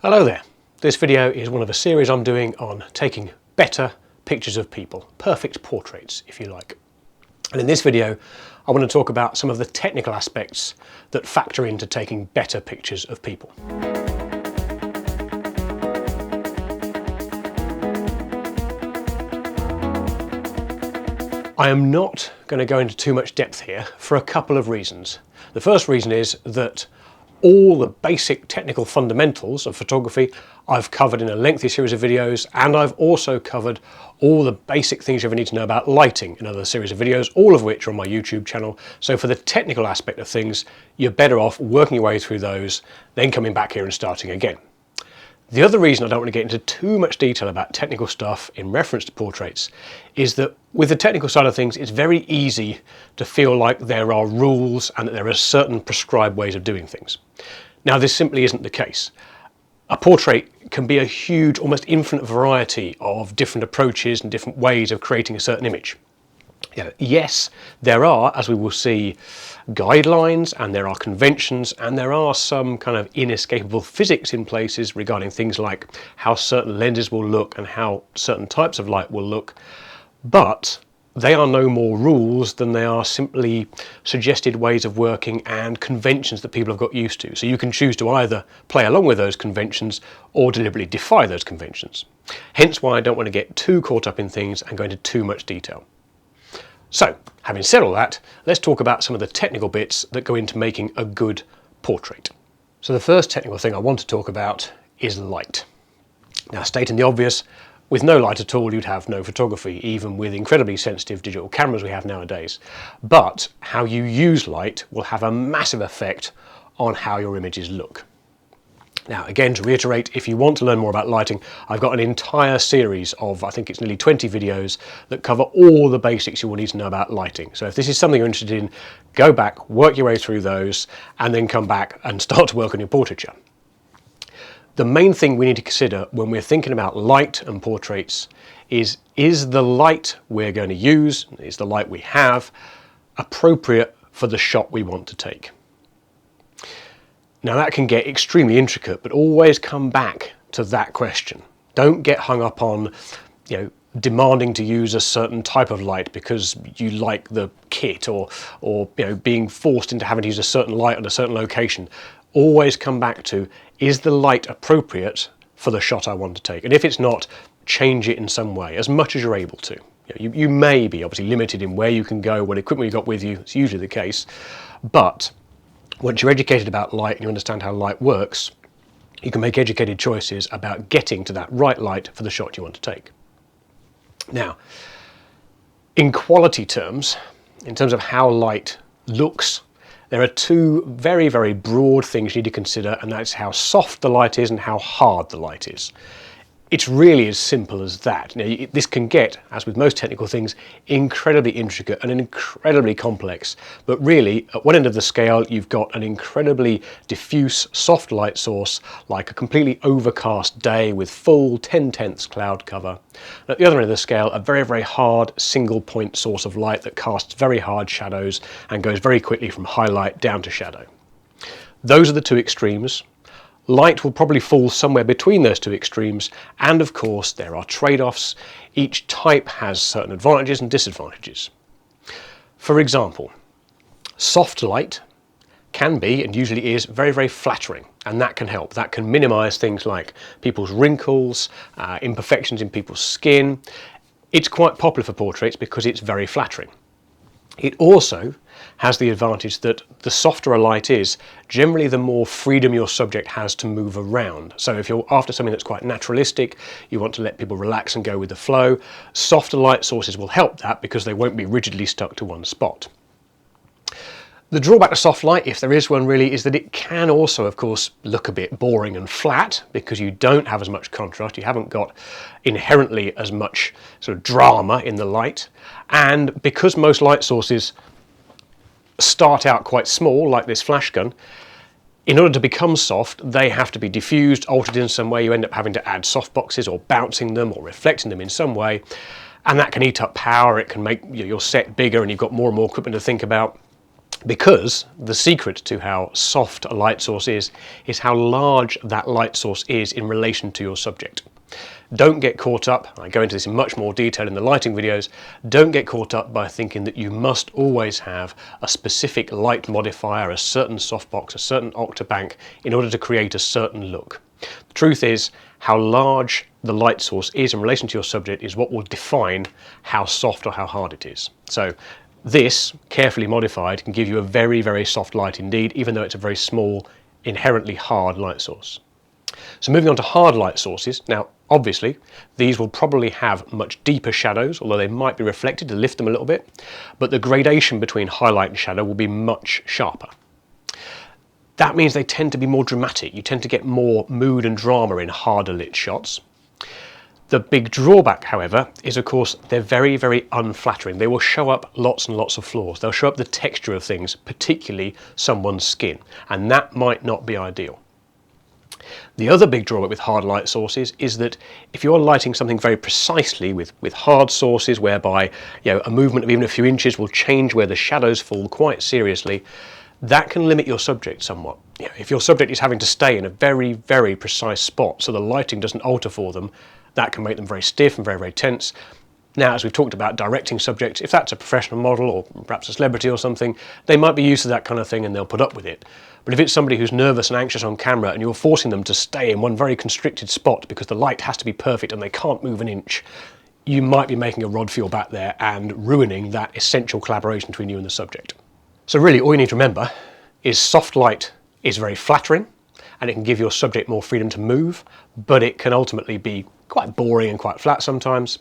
Hello there. This video is one of a series I'm doing on taking better pictures of people, perfect portraits if you like. And in this video I want to talk about some of the technical aspects that factor into taking better pictures of people. I am not going to go into too much depth here for a couple of reasons. The first reason is that all the basic technical fundamentals of photography I've covered in a lengthy series of videos, and I've also covered all the basic things you ever need to know about lighting in another series of videos, all of which are on my YouTube channel. So for the technical aspect of things, you're better off working your way through those, then coming back here and starting again. The other reason I don't want to get into too much detail about technical stuff in reference to portraits is that with the technical side of things, it's very easy to feel like there are rules and that there are certain prescribed ways of doing things. Now, this simply isn't the case. A portrait can be a huge, almost infinite variety of different approaches and different ways of creating a certain image. Yes, there are, as we will see, guidelines and there are conventions and there are some kind of inescapable physics in places regarding things like how certain lenses will look and how certain types of light will look, but they are no more rules than they are simply suggested ways of working and conventions that people have got used to. So you can choose to either play along with those conventions or deliberately defy those conventions. Hence why I don't want to get too caught up in things and go into too much detail. So, having said all that, let's talk about some of the technical bits that go into making a good portrait. So the first technical thing I want to talk about is light. Now, stating the obvious, with no light at all you'd have no photography, even with incredibly sensitive digital cameras we have nowadays. But how you use light will have a massive effect on how your images look. Now, again, to reiterate, if you want to learn more about lighting, I've got an entire series of, I think it's nearly 20 videos that cover all the basics you will need to know about lighting. So if this is something you're interested in, go back, work your way through those, and then come back and start to work on your portraiture. The main thing we need to consider when we're thinking about light and portraits is the light we're going to use, is the light we have, appropriate for the shot we want to take? Now that can get extremely intricate, but always come back to that question. Don't get hung up on, demanding to use a certain type of light because you like the kit or being forced into having to use a certain light at a certain location. Always come back to, is the light appropriate for the shot I want to take? And if it's not, change it in some way, as much as you're able to. You may be obviously limited in where you can go, what equipment you've got with you. It's usually the case, but once you're educated about light and you understand how light works, you can make educated choices about getting to that right light for the shot you want to take. Now, in quality terms, in terms of how light looks, there are two very, very broad things you need to consider, and that's how soft the light is and how hard the light is. It's really as simple as that. Now, this can get, as with most technical things, incredibly intricate and incredibly complex. But really, at one end of the scale, you've got an incredibly diffuse, soft light source, like a completely overcast day with full 10/10 cloud cover. And at the other end of the scale, a very, very hard single-point source of light that casts very hard shadows and goes very quickly from highlight down to shadow. Those are the two extremes. Light will probably fall somewhere between those two extremes, and of course there are trade-offs. Each type has certain advantages and disadvantages. For example, soft light can be, and usually is, very, very flattering, and that can help. That can minimize things like people's wrinkles, imperfections in people's skin. It's quite popular for portraits because it's very flattering. It also has the advantage that the softer a light is, generally the more freedom your subject has to move around. So if you're after something that's quite naturalistic, you want to let people relax and go with the flow, softer light sources will help that because they won't be rigidly stuck to one spot. The drawback to soft light, if there is one really, is that it can also, of course, look a bit boring and flat because you don't have as much contrast, you haven't got inherently as much sort of drama in the light, and because most light sources start out quite small, like this flash gun, in order to become soft, they have to be diffused, altered in some way. You end up having to add softboxes or bouncing them or reflecting them in some way, and that can eat up power. It can make your set bigger and you've got more and more equipment to think about. Because the secret to how soft a light source is how large that light source is in relation to your subject. Don't get caught up, I go into this in much more detail in the lighting videos, don't get caught up by thinking that you must always have a specific light modifier, a certain softbox, a certain octabank in order to create a certain look. The truth is, how large the light source is in relation to your subject is what will define how soft or how hard it is. So this, carefully modified, can give you a very, very soft light indeed, even though it's a very small, inherently hard light source. So moving on to hard light sources. Now, obviously, these will probably have much deeper shadows, although they might be reflected to lift them a little bit, but the gradation between highlight and shadow will be much sharper. That means they tend to be more dramatic. You tend to get more mood and drama in harder lit shots. The big drawback, however, is of course they're very, very unflattering. They will show up lots and lots of flaws. They'll show up the texture of things, particularly someone's skin, and that might not be ideal. The other big drawback with hard light sources is that if you're lighting something very precisely with hard sources whereby a movement of even a few inches will change where the shadows fall quite seriously, that can limit your subject somewhat. If your subject is having to stay in a very, very precise spot so the lighting doesn't alter for them, that can make them very stiff and very, very tense. Now, as we've talked about directing subjects, if that's a professional model or perhaps a celebrity or something, they might be used to that kind of thing and they'll put up with it. But if it's somebody who's nervous and anxious on camera and you're forcing them to stay in one very constricted spot because the light has to be perfect and they can't move an inch, you might be making a rod for your back there and ruining that essential collaboration between you and the subject. So really, all you need to remember is soft light is very flattering and it can give your subject more freedom to move, but it can ultimately be quite boring and quite flat sometimes.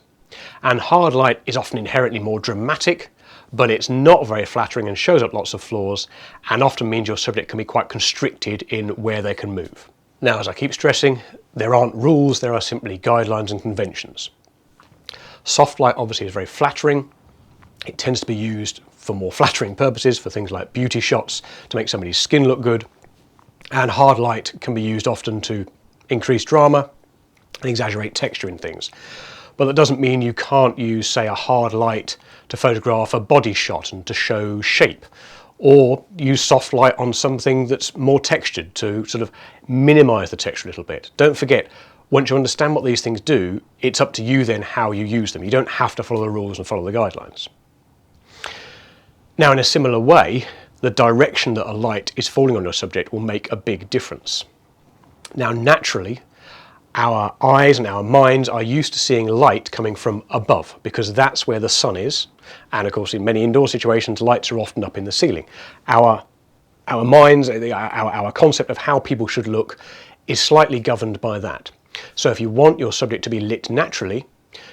And hard light is often inherently more dramatic, but it's not very flattering and shows up lots of flaws, and often means your subject can be quite constricted in where they can move. Now, as I keep stressing, there aren't rules, there are simply guidelines and conventions. Soft light obviously is very flattering. It tends to be used for more flattering purposes, for things like beauty shots, to make somebody's skin look good. And hard light can be used often to increase drama and exaggerate texture in things. But that doesn't mean you can't use, say, a hard light to photograph a body shot and to show shape, or use soft light on something that's more textured to sort of minimize the texture a little bit. Don't forget, once you understand what these things do, it's up to you then how you use them. You don't have to follow the rules and follow the guidelines. Now, in a similar way, the direction that a light is falling on your subject will make a big difference. Now, naturally, our eyes and our minds are used to seeing light coming from above because that's where the sun is, and of course in many indoor situations lights are often up in the ceiling. Our minds, our concept of how people should look is slightly governed by that. So if you want your subject to be lit naturally,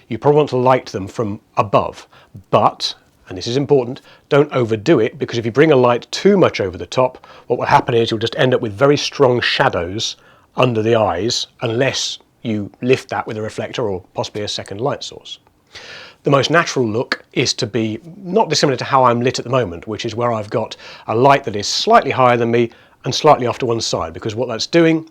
you probably want to light them from above, but, and this is important, don't overdo it, because if you bring a light too much over the top, what will happen is you'll just end up with very strong shadows under the eyes unless you lift that with a reflector or possibly a second light source. The most natural look is to be not dissimilar to how I'm lit at the moment, which is where I've got a light that is slightly higher than me and slightly off to one side, because what that's doing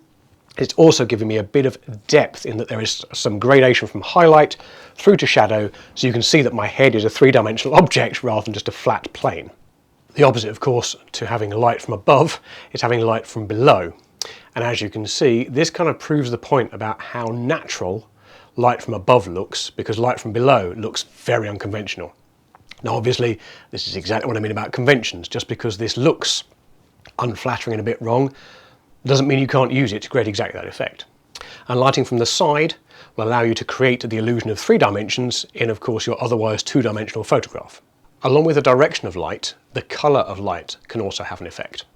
is it's also giving me a bit of depth in that there is some gradation from highlight through to shadow, so you can see that my head is a three-dimensional object rather than just a flat plane. The opposite, of course, to having a light from above is having light from below. And as you can see, this kind of proves the point about how natural light from above looks, because light from below looks very unconventional. Now obviously, this is exactly what I mean about conventions. Just because this looks unflattering and a bit wrong, doesn't mean you can't use it to create exactly that effect. And lighting from the side will allow you to create the illusion of 3 dimensions in, of course, your otherwise 2-dimensional photograph. Along with the direction of light, the colour of light can also have an effect.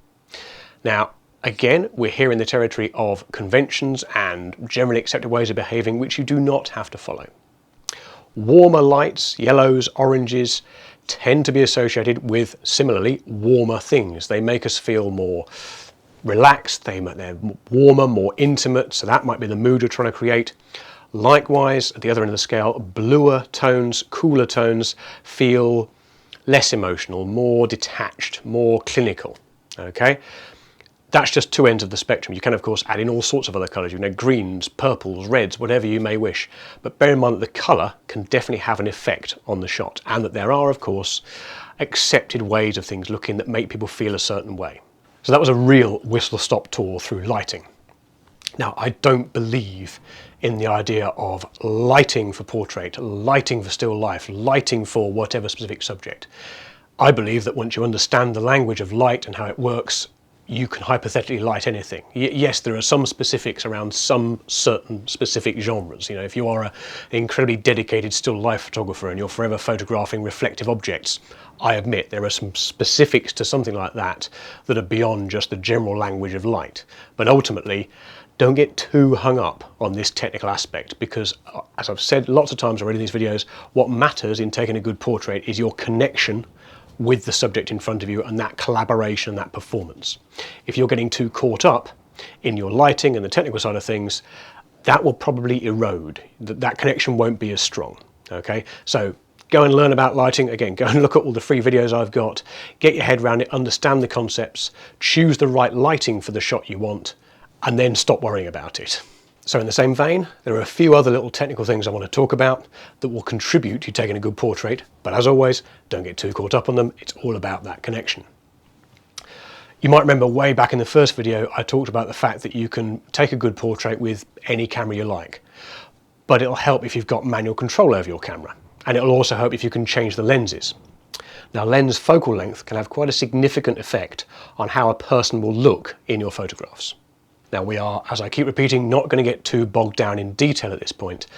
Now, again, we're here in the territory of conventions and generally accepted ways of behaving which you do not have to follow. Warmer lights, yellows, oranges, tend to be associated with, similarly, warmer things. They make us feel more relaxed, they're warmer, more intimate, so that might be the mood you're trying to create. Likewise, at the other end of the scale, bluer tones, cooler tones feel less emotional, more detached, more clinical. Okay? That's just two ends of the spectrum. You can, of course, add in all sorts of other colours, greens, purples, reds, whatever you may wish. But bear in mind that the colour can definitely have an effect on the shot, and that there are, of course, accepted ways of things looking that make people feel a certain way. So that was a real whistle-stop tour through lighting. Now, I don't believe in the idea of lighting for portrait, lighting for still life, lighting for whatever specific subject. I believe that once you understand the language of light and how it works, you can hypothetically light anything. Yes, there are some specifics around some certain specific genres. If you are an incredibly dedicated still life photographer and you're forever photographing reflective objects, I admit there are some specifics to something like that that are beyond just the general language of light. But ultimately, don't get too hung up on this technical aspect, because as I've said lots of times already in these videos, what matters in taking a good portrait is your connection with the subject in front of you and that collaboration, that performance. If you're getting too caught up in your lighting and the technical side of things, that will probably erode. That connection won't be as strong. Okay, so go and learn about lighting. Again, go and look at all the free videos I've got, get your head around it, understand the concepts, choose the right lighting for the shot you want, and then stop worrying about it. So in the same vein, there are a few other little technical things I want to talk about that will contribute to taking a good portrait, but as always, don't get too caught up on them. It's all about that connection. You might remember way back in the first video, I talked about the fact that you can take a good portrait with any camera you like, but it'll help if you've got manual control over your camera, and it'll also help if you can change the lenses. Now, lens focal length can have quite a significant effect on how a person will look in your photographs. Now, we are, as I keep repeating, not going to get too bogged down in detail at this point.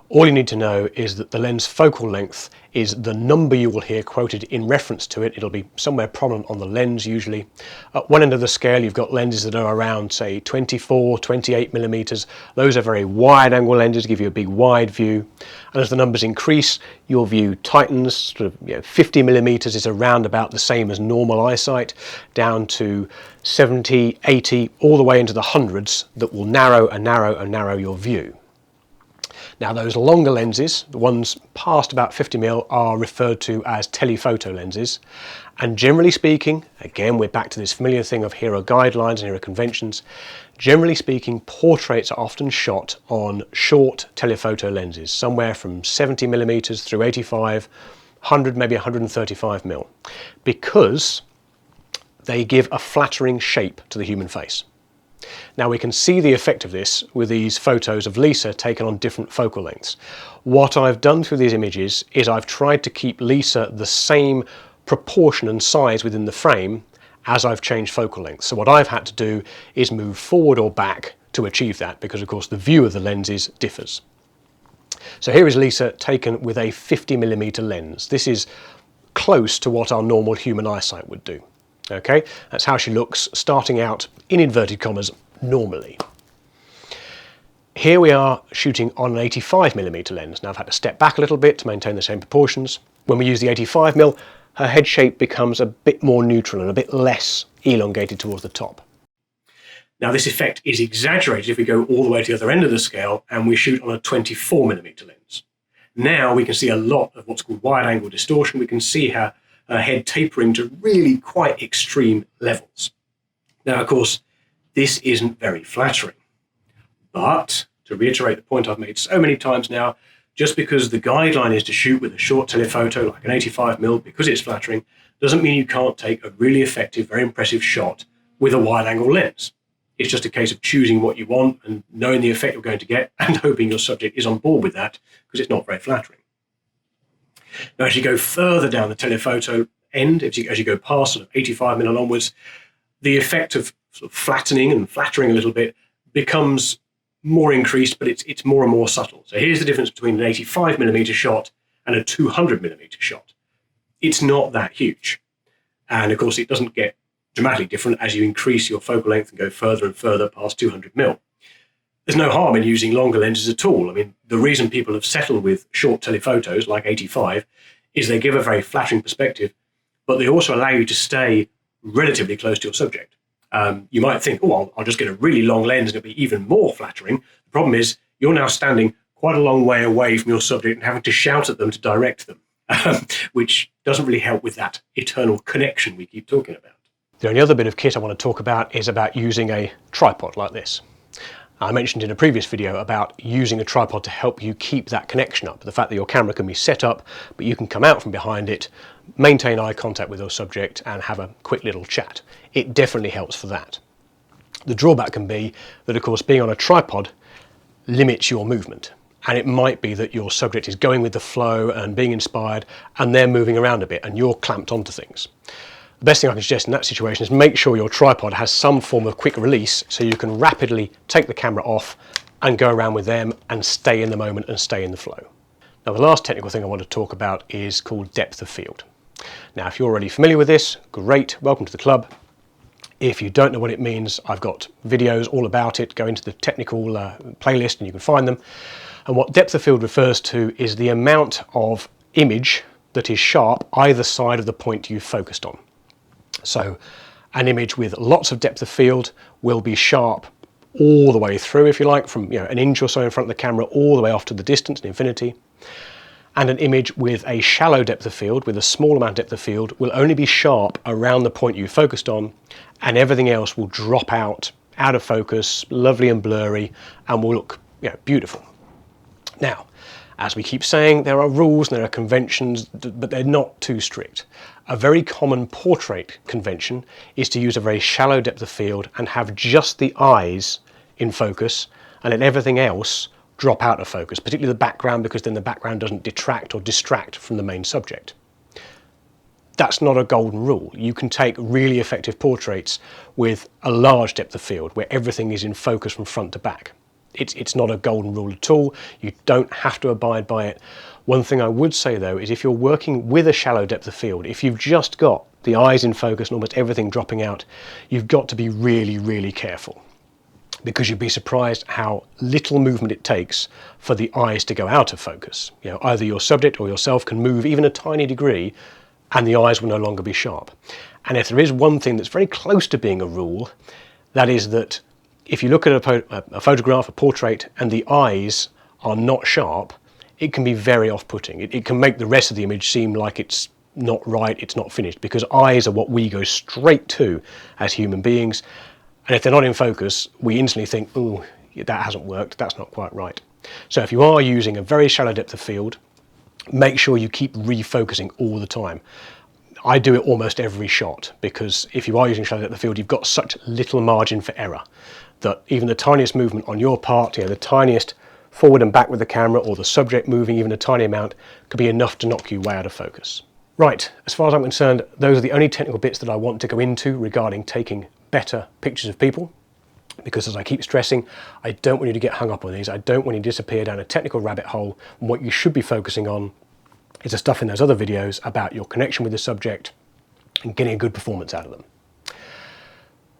All you need to know is that the lens focal length is the number you will hear quoted in reference to it. It'll be somewhere prominent on the lens usually. At one end of the scale, you've got lenses that are around, say, 24, 28 millimeters. Those are very wide angle lenses, give you a big wide view. And as the numbers increase, your view tightens. Sort of, 50 millimeters is around about the same as normal eyesight, down to 70, 80, all the way into the hundreds that will narrow and narrow and narrow your view. Now, those longer lenses, the ones past about 50mm, are referred to as telephoto lenses. And generally speaking, again, we're back to this familiar thing of here are guidelines and here are conventions. Generally speaking, portraits are often shot on short telephoto lenses, somewhere from 70mm through 85, 100, maybe 135mm, because they give a flattering shape to the human face. Now, we can see the effect of this with these photos of Lisa taken on different focal lengths. What I've done through these images is I've tried to keep Lisa the same proportion and size within the frame as I've changed focal length. So what I've had to do is move forward or back to achieve that, because of course the view of the lenses differs. So here is Lisa taken with a 50mm lens. This is close to what our normal human eyesight would do. Okay, that's how she looks starting out, in inverted commas, normally. Here we are shooting on an 85mm lens. Now, I've had to step back a little bit to maintain the same proportions. When we use the 85mm, her head shape becomes a bit more neutral and a bit less elongated towards the top. Now, this effect is exaggerated if we go all the way to the other end of the scale and we shoot on a 24mm lens. Now we can see a lot of what's called wide angle distortion. We can see her head tapering to really quite extreme levels. Now, of course, this isn't very flattering. But to reiterate the point I've made so many times now, just because the guideline is to shoot with a short telephoto like an 85mm because it's flattering, doesn't mean you can't take a really effective, very impressive shot with a wide angle lens. It's just a case of choosing what you want and knowing the effect you're going to get and hoping your subject is on board with that, because it's not very flattering. Now, as you go further down the telephoto end, as you go past sort of 85mm onwards, the effect of sort of flattening and flattering a little bit becomes more increased, but it's more and more subtle. So here's the difference between an 85mm shot and a 200mm shot. It's not that huge. And of course, it doesn't get dramatically different as you increase your focal length and go further and further past 200mm. There's no harm in using longer lenses at all. I mean, the reason people have settled with short telephotos like 85 is they give a very flattering perspective, but they also allow you to stay relatively close to your subject. You might think, oh, I'll just get a really long lens and it'll be even more flattering. The problem is you're now standing quite a long way away from your subject and having to shout at them to direct them, which doesn't really help with that eternal connection we keep talking about. The only other bit of kit I want to talk about is about using a tripod like this. I mentioned in a previous video about using a tripod to help you keep that connection up. The fact that your camera can be set up, but you can come out from behind it, maintain eye contact with your subject and have a quick little chat. It definitely helps for that. The drawback can be that, of course, being on a tripod limits your movement. And it might be that your subject is going with the flow and being inspired and they're moving around a bit and you're clamped onto things. The best thing I can suggest in that situation is make sure your tripod has some form of quick release so you can rapidly take the camera off and go around with them and stay in the moment and stay in the flow. Now, the last technical thing I want to talk about is called depth of field. Now, if you're already familiar with this, great, welcome to the club. If you don't know what it means, I've got videos all about it. Go into the technical playlist and you can find them. And what depth of field refers to is the amount of image that is sharp either side of the point you've focused on. So an image with lots of depth of field will be sharp all the way through, if you like, from an inch or so in front of the camera all the way off to the distance and infinity. And an image with a shallow depth of field, with a small amount of depth of field, will only be sharp around the point you focused on, and everything else will drop out of focus, lovely and blurry, and will look beautiful. Now, as we keep saying, there are rules and there are conventions, but they're not too strict. A very common portrait convention is to use a very shallow depth of field and have just the eyes in focus and let everything else drop out of focus, particularly the background, because then the background doesn't detract or distract from the main subject. That's not a golden rule. You can take really effective portraits with a large depth of field where everything is in focus from front to back. It's not a golden rule at all. You don't have to abide by it. One thing I would say though is if you're working with a shallow depth of field, if you've just got the eyes in focus and almost everything dropping out, you've got to be really, really careful, because you'd be surprised how little movement it takes for the eyes to go out of focus. Either your subject or yourself can move even a tiny degree and the eyes will no longer be sharp. And if there is one thing that's very close to being a rule, that is that if you look at a photograph, a portrait, and the eyes are not sharp, it can be very off-putting. It can make the rest of the image seem like it's not right, it's not finished, because eyes are what we go straight to as human beings. And if they're not in focus, we instantly think, oh, that hasn't worked, that's not quite right. So if you are using a very shallow depth of field, make sure you keep refocusing all the time. I do it almost every shot, because if you are using shallow depth of field, you've got such little margin for error that even the tiniest movement on your part, the tiniest forward and back with the camera, or the subject moving even a tiny amount, could be enough to knock you way out of focus. Right, as far as I'm concerned, those are the only technical bits that I want to go into regarding taking better pictures of people, because as I keep stressing, I don't want you to get hung up on these. I don't want you to disappear down a technical rabbit hole. And what you should be focusing on is the stuff in those other videos about your connection with the subject and getting a good performance out of them.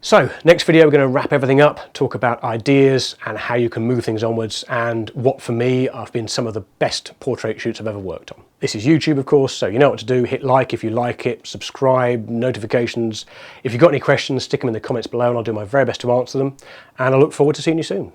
So, next video we're going to wrap everything up, talk about ideas and how you can move things onwards, and what for me have been some of the best portrait shoots I've ever worked on. This is YouTube, of course, so you know what to do. Hit like if you like it, subscribe, notifications. If you've got any questions, stick them in the comments below and I'll do my very best to answer them. And I look forward to seeing you soon.